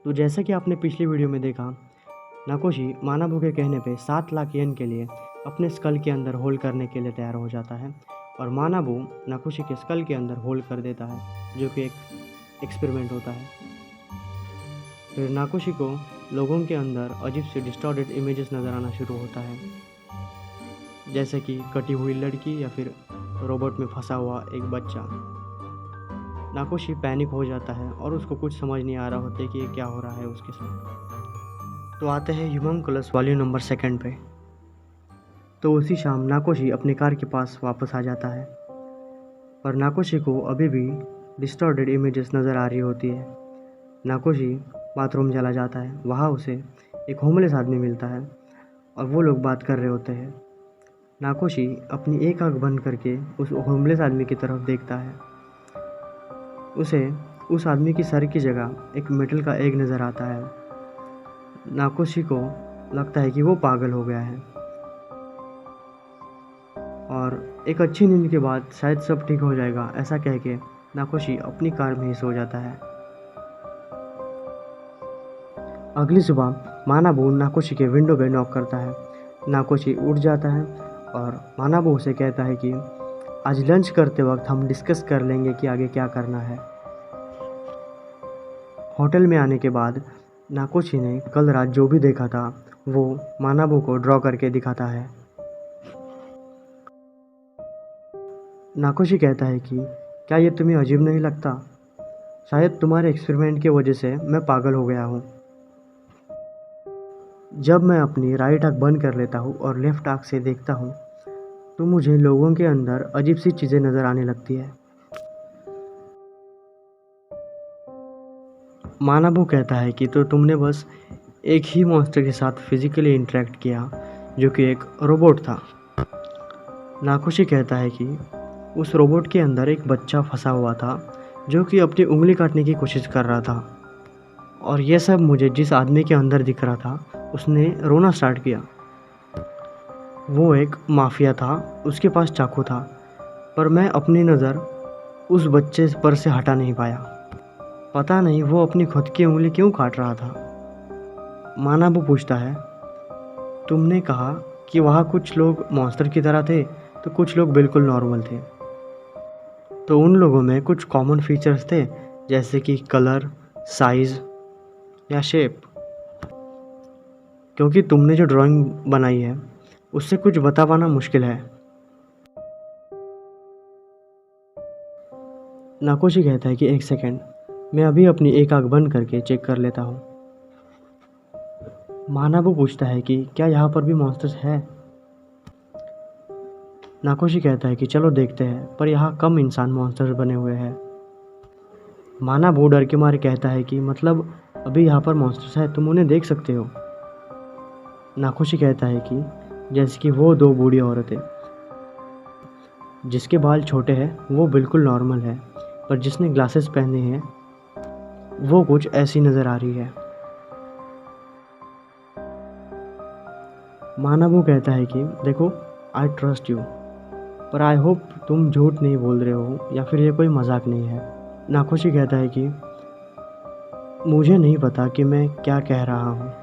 तो जैसा कि आपने पिछली वीडियो में देखा, नाकोशी मानाबू के कहने पे 7 लाख येन के लिए अपने स्कल के अंदर होल करने के लिए तैयार हो जाता है और मानाबू नाकोशी के स्कल के अंदर होल कर देता है, जो कि एक एक्सपेरिमेंट होता है। फिर नाकोशी को लोगों के अंदर अजीब से डिस्टॉर्टेड इमेजेस नज़र आना शुरू होता है, जैसे कि कटी हुई लड़की या फिर रोबोट में फंसा हुआ एक बच्चा। नाकोशी पैनिक हो जाता है और उसको कुछ समझ नहीं आ रहा होता कि ये क्या हो रहा है उसके साथ। तो आते हैं ह्यूमनकुलस वॉल्यूम नंबर 2 पे। तो उसी शाम नाकोशी अपनी कार के पास वापस आ जाता है, पर नाकोशी को अभी भी डिस्टॉर्टेड इमेजेस नज़र आ रही होती है। नाकोशी बाथरूम चला जाता है, वहाँ उसे एक होमलेस आदमी मिलता है और वो लोग बात कर रहे होते हैं। नाकोशी अपनी एक आंख बंद करके उस होमलेस आदमी की तरफ देखता है। उसे उस आदमी की सर की जगह एक मेटल का एग नज़र आता है। नाकोशी को लगता है कि वो पागल हो गया है और एक अच्छी नींद के बाद शायद सब ठीक हो जाएगा, ऐसा कह के नाकोशी अपनी कार में ही सो जाता है। अगली सुबह मानाबू नाकोशी के विंडो पे नॉक करता है। नाकोशी उठ जाता है और मानाबू उसे कहता है कि आज लंच करते वक्त हम डिस्कस कर लेंगे कि आगे क्या करना है। होटल में आने के बाद नाकोशी ने कल रात जो भी देखा था वो मानाबू को ड्रॉ करके दिखाता है। नाकोशी कहता है कि क्या ये तुम्हें अजीब नहीं लगता? शायद तुम्हारे एक्सपेरिमेंट की वजह से मैं पागल हो गया हूँ। जब मैं अपनी राइट आँख बंद कर लेता हूँ और लेफ्ट आँख से देखता हूँ तो मुझे लोगों के अंदर अजीब सी चीज़ें नज़र आने लगती है। मानाबू कहता है कि तो तुमने बस एक ही मॉन्स्टर के साथ फिजिकली इंटरेक्ट किया, जो कि एक रोबोट था। नाकोशी कहता है कि उस रोबोट के अंदर एक बच्चा फंसा हुआ था जो कि अपनी उंगली काटने की कोशिश कर रहा था, और यह सब मुझे जिस आदमी के अंदर दिख रहा था उसने रोना स्टार्ट किया। वो एक माफिया था, उसके पास चाकू था, पर मैं अपनी नज़र उस बच्चे पर से हटा नहीं पाया। पता नहीं वो अपनी खुद की उंगली क्यों काट रहा था। मानाबू पूछता है, तुमने कहा कि वहाँ कुछ लोग मॉन्स्टर की तरह थे तो कुछ लोग बिल्कुल नॉर्मल थे, तो उन लोगों में कुछ कॉमन फीचर्स थे जैसे कि कलर, साइज़ या शेप? क्योंकि तुमने जो ड्राइंग बनाई है उससे कुछ बता पाना मुश्किल है। नाकोशी कहता है कि एक सेकेंड, मैं अभी अपनी एक आंख बंद करके चेक कर लेता हूँ। मानाबू पूछता है कि क्या यहाँ पर भी मॉन्स्टर्स है? नाकोशी कहता है कि चलो देखते हैं, पर यहाँ कम इंसान मॉन्स्टर्स बने हुए हैं। मानाबू डर के मारे कहता है कि मतलब अभी यहाँ पर मॉन्स्टर्स है, तुम उन्हें देख सकते हो? नाकोशी कहता है कि जैसे कि वो 2 बूढ़ी औरतें, जिसके बाल छोटे हैं वो बिल्कुल नॉर्मल है, पर जिसने ग्लासेस पहने हैं वो कुछ ऐसी नज़र आ रही है। मानाबू कहता है कि देखो, आई ट्रस्ट यू, पर आई होप तुम झूठ नहीं बोल रहे हो या फिर ये कोई मजाक नहीं है। नाकोशी कहता है कि मुझे नहीं पता कि मैं क्या कह रहा हूँ,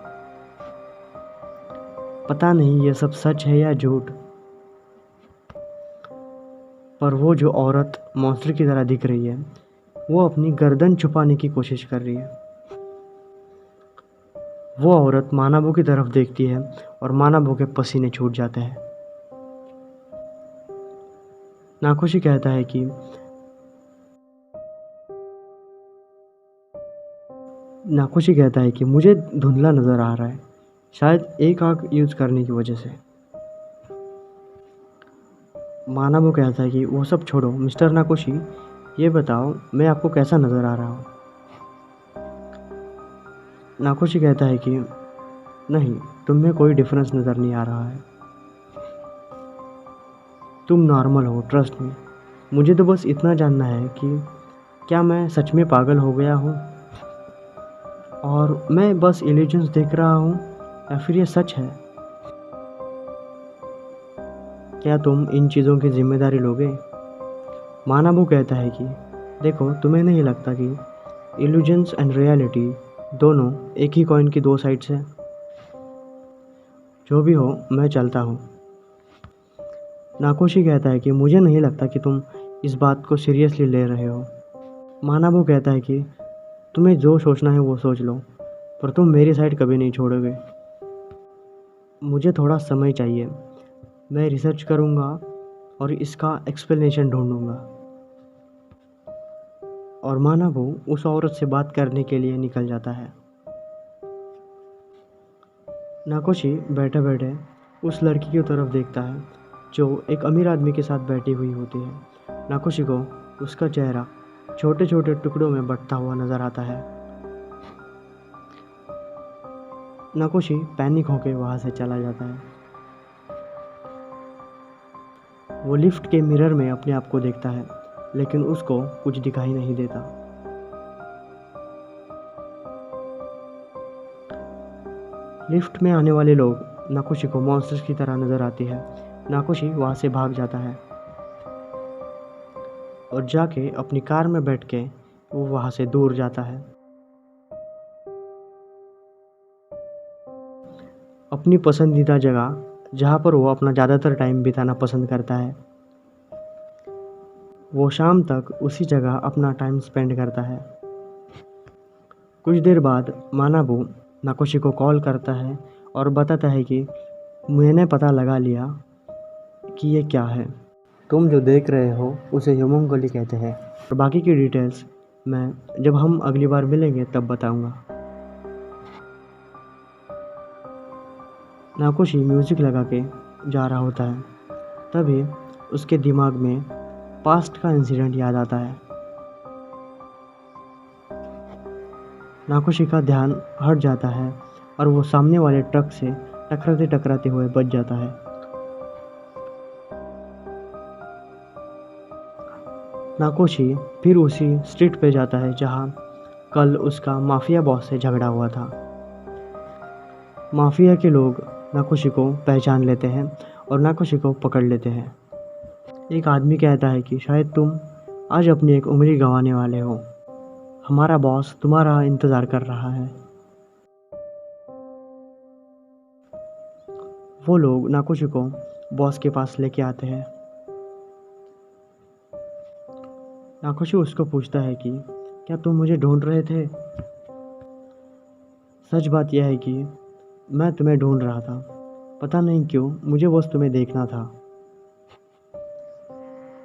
पता नहीं ये सब सच है या झूठ, पर वो जो औरत मॉन्स्टर की तरह दिख रही है वो अपनी गर्दन छुपाने की कोशिश कर रही है। वो औरत मानाबू की तरफ देखती है और मानाबू के पसीने छूट जाते हैं। नाकोशी कहता है कि मुझे धुंधला नज़र आ रहा है, शायद एक आँख यूज़ करने की वजह से। मानाबू कहता है कि वो सब छोड़ो मिस्टर नाकोशी, ये बताओ मैं आपको कैसा नज़र आ रहा हूँ? नाकोशी कहता है कि नहीं, तुम में कोई डिफरेंस नज़र नहीं आ रहा है, तुम नॉर्मल हो, ट्रस्ट मी। मुझे तो बस इतना जानना है कि क्या मैं सच में पागल हो गया हूँ और मैं बस इल्यूजन्स देख रहा हूँ, या फिर ये सच है? क्या तुम इन चीज़ों की जिम्मेदारी लोगे? मानाबू कहता है कि देखो, तुम्हें नहीं लगता कि इल्यूजन्स एंड रियलिटी दोनों एक ही कॉइन की दो साइड्स हैं। जो भी हो, मैं चलता हूँ। नाकोशी कहता है कि मुझे नहीं लगता कि तुम इस बात को सीरियसली ले रहे हो। मानाबू कहता है कि तुम्हें जो सोचना है वो सोच लो, पर तुम मेरी साइड कभी नहीं छोड़ोगे। मुझे थोड़ा समय चाहिए, मैं रिसर्च करूँगा और इसका एक्सप्लेनेशन ढूंढूंगा। और मानाबू उस औरत से बात करने के लिए निकल जाता है। नाकोशी बैठे बैठे उस लड़की की तरफ देखता है जो एक अमीर आदमी के साथ बैठी हुई होती है। नाकोशी को उसका चेहरा छोटे छोटे टुकड़ों में बंटता हुआ नजर आता है। नाकोशी पैनिक होकर वहाँ से चला जाता है। वो लिफ्ट के मिरर में अपने आप को देखता है, लेकिन उसको कुछ दिखाई नहीं देता। लिफ्ट में आने वाले लोग नाकोशी को मॉन्स्टर्स की तरह नजर आती है। नाकोशी वहाँ से भाग जाता है और जाके अपनी कार में बैठ के वो वहाँ से दूर जाता है। अपनी पसंदीदा जगह जहाँ पर वो अपना ज़्यादातर टाइम बिताना पसंद करता है, वो शाम तक उसी जगह अपना टाइम स्पेंड करता है। कुछ देर बाद मानाबू नाकोशी को कॉल करता है और बताता है कि मैंने पता लगा लिया कि ये क्या है। तुम जो देख रहे हो उसे होमुंकुली कहते हैं, और बाकी की डिटेल्स मैं जब हम अगली बार मिलेंगे तब बताऊंगा। नाकोशी म्यूज़िक लगा के जा रहा होता है, तभी उसके दिमाग में पास्ट का इंसिडेंट याद आता है। नाकोशी का ध्यान हट जाता है और वो सामने वाले ट्रक से टकराते टकराते हुए बच जाता है। नाकोशी फिर उसी स्ट्रीट पे जाता है जहाँ कल उसका माफिया बॉस से झगड़ा हुआ था। माफिया के लोग नाकोशी को पहचान लेते हैं और नाकोशी को पकड़ लेते हैं। एक आदमी कहता है कि शायद तुम आज अपनी एक उंगली गंवाने वाले हो, हमारा बॉस तुम्हारा इंतज़ार कर रहा है। वो लोग नाकोशी को बॉस के पास लेके आते हैं। नाकोशी उसको पूछता है कि क्या तुम मुझे ढूंढ रहे थे? सच बात यह है कि मैं तुम्हें ढूंढ रहा था, पता नहीं क्यों मुझे बस तुम्हें देखना था।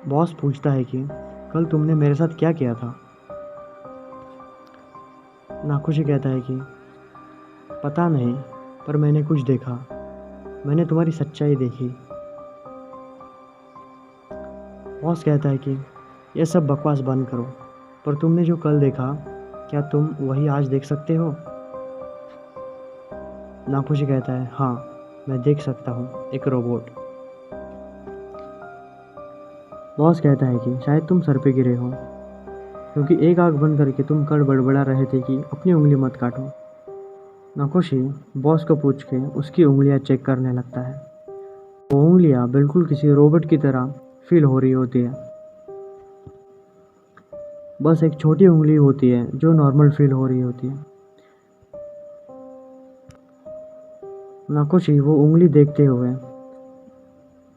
बॉस पूछता है कि कल तुमने मेरे साथ क्या किया था? नाकोशी कहता है कि पता नहीं, पर मैंने कुछ देखा, मैंने तुम्हारी सच्चाई देखी। बॉस कहता है कि यह सब बकवास बंद करो, पर तुमने जो कल देखा क्या तुम वही आज देख सकते हो? नाकोशी कहता है हाँ, मैं देख सकता हूँ, एक रोबोट। बॉस कहता है कि शायद तुम सर पे गिरे हो, क्योंकि एक आंख बंद करके तुम कल बड़बड़ा रहे थे कि अपनी उंगली मत काटो। नाकोशी बॉस को पूछ के उसकी उंगलियां चेक करने लगता है। वो उंगलियां बिल्कुल किसी रोबोट की तरह फील हो रही होती है। बस एक छोटी उंगली होती है जो नॉर्मल फील हो रही होती है। नाकोशी वो उंगली देखते हुए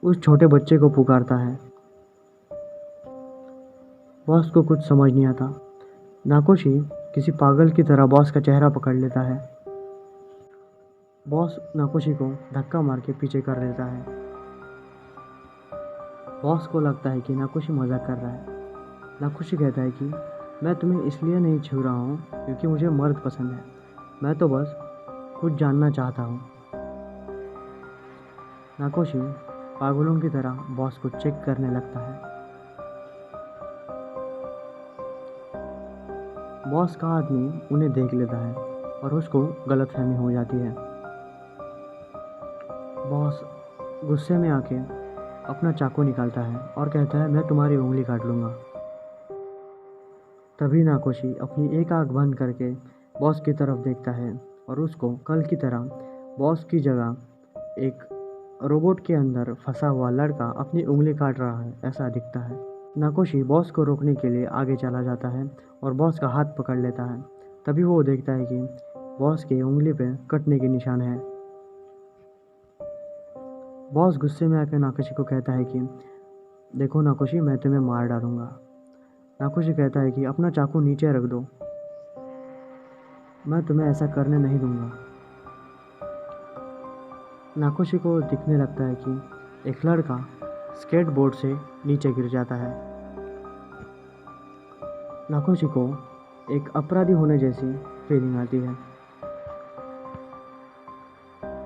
उस छोटे बच्चे को पुकारता है। बॉस को कुछ समझ नहीं आता। नाकोशी किसी पागल की तरह बॉस का चेहरा पकड़ लेता है। बॉस नाकोशी को धक्का मार के पीछे कर देता है। बॉस को लगता है कि नाकोशी मजाक कर रहा है। नाकोशी कहता है कि मैं तुम्हें इसलिए नहीं छू रहा हूँ क्योंकि मुझे मर्द पसंद है, मैं तो बस कुछ जानना चाहता हूँ। नाकोशी पागलों की तरह बॉस को चेक करने लगता है। बॉस का आदमी उन्हें देख लेता है और उसको गलतफहमी हो जाती है। बॉस गुस्से में आके अपना चाकू निकालता है और कहता है मैं तुम्हारी उंगली काट लूँगा। तभी नाकोशी अपनी एक आंख बंद करके बॉस की तरफ देखता है और उसको कल की तरह बॉस की जगह एक रोबोट के अंदर फंसा हुआ लड़का अपनी उंगली काट रहा है ऐसा दिखता है। नाकोशी बॉस को रोकने के लिए आगे चला जाता है और बॉस का हाथ पकड़ लेता है तभी वो देखता है कि बॉस के उंगली पे कटने के निशान है। बॉस गुस्से में आकर नाकोशी को कहता है कि देखो नाकोशी, मैं तुम्हें मार डालूंगा। नाकोशी कहता है कि अपना चाकू नीचे रख दो, मैं तुम्हें ऐसा करने नहीं दूंगा। नाकोशी को दिखने लगता है कि एक लड़का स्केटबोर्ड से नीचे गिर जाता है। नाकोशी को एक अपराधी होने जैसी फीलिंग आती है।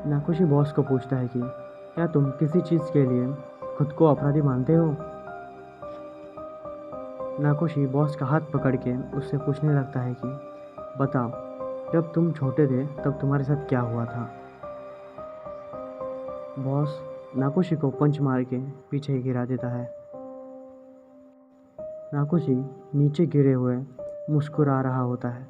नाकोशी बॉस को पूछता है कि क्या तुम किसी चीज़ के लिए खुद को अपराधी मानते हो? नाकोशी बॉस का हाथ पकड़ के उससे पूछने लगता है कि बताओ, जब तुम छोटे थे तब तुम्हारे साथ क्या हुआ था? बॉस नाकोशी को पंच मार के पीछे गिरा देता है। नाकोशी नीचे गिरे हुए मुस्कुरा रहा होता है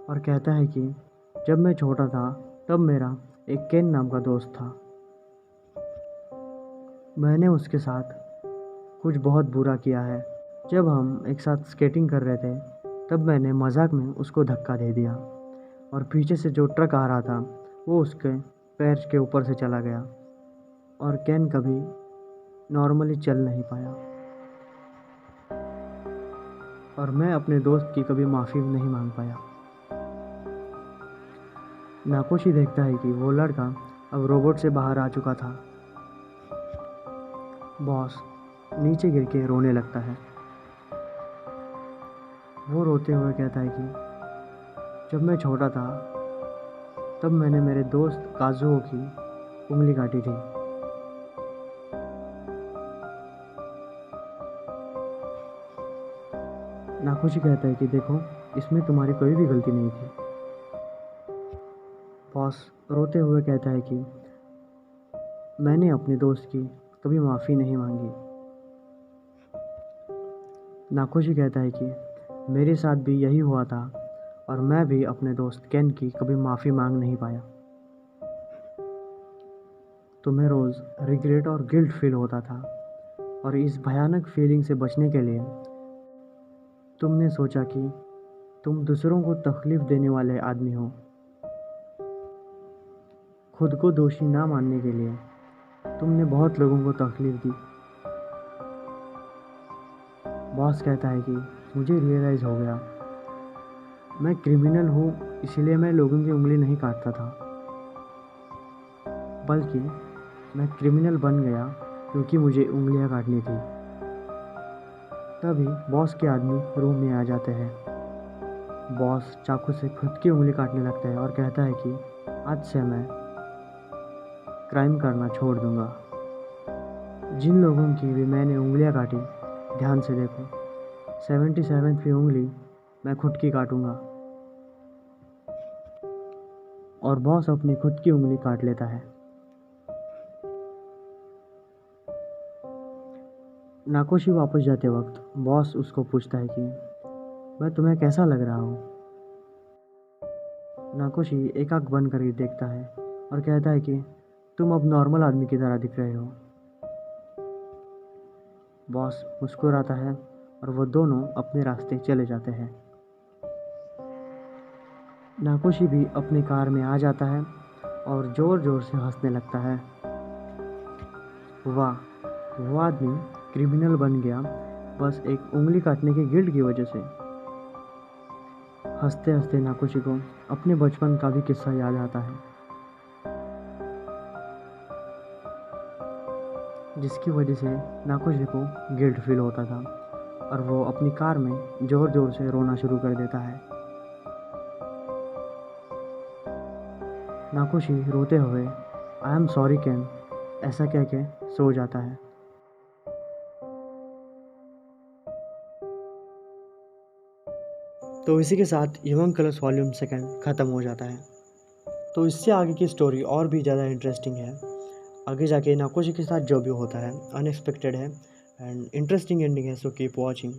और कहता है कि जब मैं छोटा था तब मेरा एक केन नाम का दोस्त था। मैंने उसके साथ कुछ बहुत बुरा किया है। जब हम एक साथ स्केटिंग कर रहे थे तब मैंने मजाक में उसको धक्का दे दिया और पीछे से जो ट्रक आ रहा था वो उसके पैर के ऊपर से चला गया और केन कभी नॉर्मली चल नहीं पाया और मैं अपने दोस्त की कभी माफ़ी नहीं मांग पाया। नाकोशी देखता है कि वो लड़का अब रोबोट से बाहर आ चुका था। बॉस नीचे गिर के रोने लगता है। वो रोते हुए कहता है कि जब मैं छोटा था तब मैंने मेरे दोस्त काजुओ की उंगली काटी थी। नाकोशी कहता है कि देखो, इसमें तुम्हारी कोई भी गलती नहीं थी। बॉस रोते हुए कहता है कि मैंने अपने दोस्त की कभी माफ़ी नहीं मांगी। नाकोशी कहता है कि मेरे साथ भी यही हुआ था और मैं भी अपने दोस्त केन की कभी माफ़ी मांग नहीं पाया। तुम्हें रोज़ रिग्रेट और गिल्ट फील होता था और इस भयानक फीलिंग से बचने के लिए तुमने सोचा कि तुम दूसरों को तकलीफ़ देने वाले आदमी हो। खुद को दोषी ना मानने के लिए तुमने बहुत लोगों को तकलीफ़ दी। बॉस कहता है कि मुझे रियलाइज़ हो गया, मैं क्रिमिनल हूँ, इसलिए मैं लोगों की उंगली नहीं काटता था, बल्कि मैं क्रिमिनल बन गया क्योंकि मुझे उंगलियां काटनी थी। तभी बॉस के आदमी रूम में आ जाते हैं। बॉस चाकू से खुद की उंगली काटने लगता है और कहता है कि आज से मैं क्राइम करना छोड़ दूंगा। जिन लोगों की भी मैंने उंगलियां काटी, ध्यान से देखो, 77वीं उंगली मैं खुद की काटूंगा। और बॉस अपनी खुद की उंगली काट लेता है। नाकोशी वापस जाते वक्त बॉस उसको पूछता है कि मैं तुम्हें कैसा लग रहा हूँ? नाकोशी एक आंख बंद करके देखता है और कहता है कि तुम अब नॉर्मल आदमी की तरह दिख रहे हो। बॉस मुस्कुराता है और वो दोनों अपने रास्ते चले जाते हैं। नाकोशी भी अपनी कार में आ जाता है और ज़ोर ज़ोर से हंसने लगता है। वाह, वो आदमी क्रिमिनल बन गया बस एक उंगली काटने के गिल्ट की वजह से। हंसते हंसते नाकोशी को अपने बचपन का भी किस्सा याद आता है, जिसकी वजह से नाकोशी को गिल्ट फील होता था और वो अपनी कार में ज़ोर ज़ोर से रोना शुरू कर देता है। नाकोशी रोते हुए आई एम सॉरी केन ऐसा कह के सो जाता है। तो इसी के साथ ह्यूमन कलर्स वॉल्यूम 2 ख़त्म हो जाता है। तो इससे आगे की स्टोरी और भी ज़्यादा इंटरेस्टिंग है। आगे जाके नाकोशी के साथ जो भी होता है अनएक्सपेक्टेड है एंड इंटरेस्टिंग एंडिंग है, सो कीप वॉचिंग।